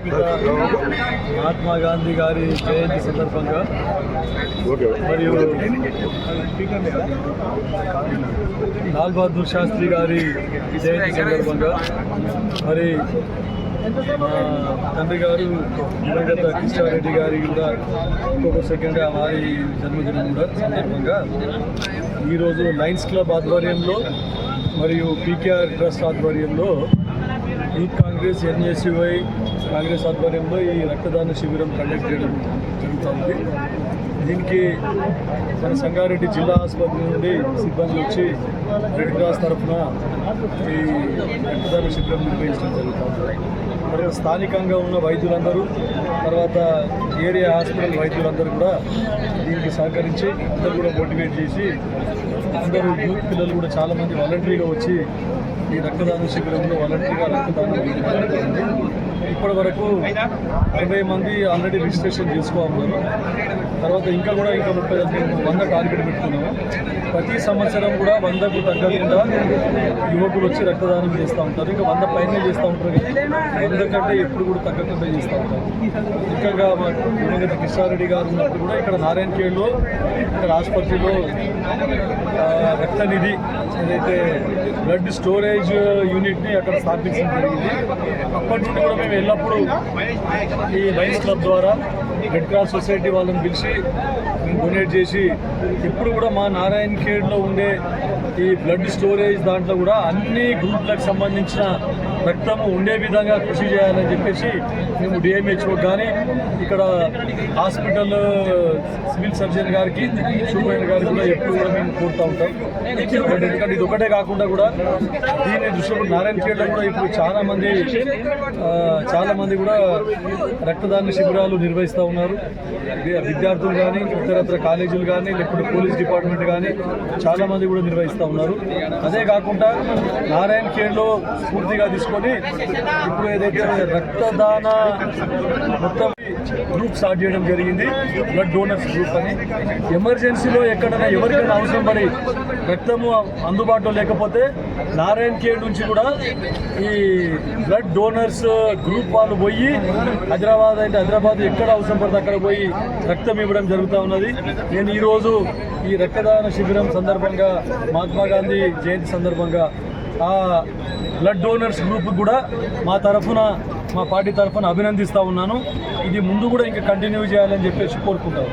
జాతిపిత మహాత్మా గాంధీ గారి జయంతి సందర్భంగా మరియు లాల్ బహదూర్ శాస్త్రి గారి జయంతి సందర్భంగా మరి మా తండ్రి గారు దివంగత కిషారెడ్డి గారి కూడా ఇంకొక సెకండ్గా వారి జన్మదినం కూడా సందర్భంగా ఈరోజు లయన్స్ క్లబ్ ఆధ్వర్యంలో మరియు పీకేఆర్ ట్రస్ట్ ఆధ్వర్యంలో యూత్ కాంగ్రెస్ ఎన్ఎస్యుఐ కాంగ్రెస్ ఆధ్వర్యంలో ఈ రక్తదాన శిబిరం కండక్ట్ చేయడం జరుగుతుంది. దీనికి మన సంగారెడ్డి జిల్లా ఆసుపత్రి నుండి సిబ్బంది వచ్చి రెడ్ క్రాస్ తరఫున ఈ రక్తదాన శిబిరం నిర్వహించడం జరుగుతుంది. తర్వాత స్థానికంగా ఉన్న వైద్యులందరూ తర్వాత ఏరియా హాస్పిటల్ వైద్యులందరూ కూడా దీనికి సహకరించి అందరూ కూడా మోటివేట్ చేసి అందరూ యూత్ పిల్లలు కూడా చాలామంది వాలంటరీగా వచ్చి ఈ రక్తదాన శిబిరంలో వాలంటరీగా రక్తదానం జరుగుతుంది. ఇప్పటి వరకు 60 మంది ఆల్రెడీ రిజిస్ట్రేషన్ చేసుకోవాలన్నారు. తర్వాత ఇంకా 100 టార్గెట్ పెట్టుకున్నాము. ప్రతి సంవత్సరం కూడా 100కు తగ్గకుండా యువకులు వచ్చి రక్తదానం చేస్తూ ఉంటారు. ఇంకా 100 పైనే చేస్తూ ఉంటారు. 100 కంటే ఎప్పుడు కూడా తగ్గకుండా చేస్తూ ఉంటారు. ఇంకా దివంగత కిషారెడ్డి గారు ఉన్నప్పుడు కూడా ఇక్కడ నారాయణఖేడ్లో ఇక్కడ ఆసుపత్రిలో రక్తనిధి ఏదైతే బ్లడ్ స్టోరేజ్ యూనిట్ని అక్కడ స్థాపించడం జరిగింది. అప్పటి నుండి కూడా మేము ఎల్లప్పుడూ ఈ లయన్స్ క్లబ్ ద్వారా రెడ్ క్రాస్ సొసైటీ వాళ్ళని పిలిచి మేము డొనేట్ చేసి ఇప్పుడు కూడా మా నారాయణఖేడ్లో ఉండే ఈ బ్లడ్ స్టోరేజ్ దాంట్లో కూడా అన్ని గ్రూప్లకు సంబంధించిన రక్తము ఉండే విధంగా కృషి చేయాలని చెప్పేసి మేము డిఎంహెచ్ఓ కానీ ఇక్కడ హాస్పిటల్ సివిల్ సర్జన్ గారికి సూపరింటెండెంట్ గారికి కూడా ఎప్పుడు కూడా మేము కోరుతూ ఉంటాం. ఎందుకంటే ఇది ఒకటే కాకుండా కూడా దీని దృష్టిలో నారాయణఖేడ్లో కూడా ఇప్పుడు చాలామంది కూడా రక్తదాన శిబిరాలు నిర్వహిస్తూ ఉన్నారు. విద్యార్థులు కానీ ఇతరత్ర కాలేజీలు కానీ లేకపోతే పోలీస్ డిపార్ట్మెంట్ కానీ చాలామంది కూడా నిర్వహిస్తూ ఉన్నారు. అదే కాకుండా నారాయణఖేడ్లో పూర్తిగా తీసుకొని ఇప్పుడు ఏదైతే రక్తదాన మొత్తం గ్రూప్ స్టార్ట్ చేయడం జరిగింది, బ్లడ్ డోనర్స్ గ్రూప్ అని. ఎమర్జెన్సీలో ఎక్కడైనా ఎవరికైనా అవసరం పడి రక్తము అందుబాటులో లేకపోతే నారాయణఖేడ్ నుంచి కూడా ఈ బ్లడ్ డోనర్స్ గ్రూప్ వాళ్ళు పోయి హైదరాబాద్ ఎక్కడ అవసరం పడితే అక్కడ పోయి రక్తం ఇవ్వడం జరుగుతూ ఉన్నది. నేను ఈరోజు ఈ రక్తదాన శిబిరం సందర్భంగా మహాత్మా గాంధీ జయంతి సందర్భంగా ఆ బ్లడ్ డోనర్స్ గ్రూప్ కూడా మా పార్టీ తరఫున అభినందిస్తూ ఉన్నాను. ఇది ముందు కూడా ఇంకా కంటిన్యూ చేయాలని చెప్పేసి కోరుకుంటాను.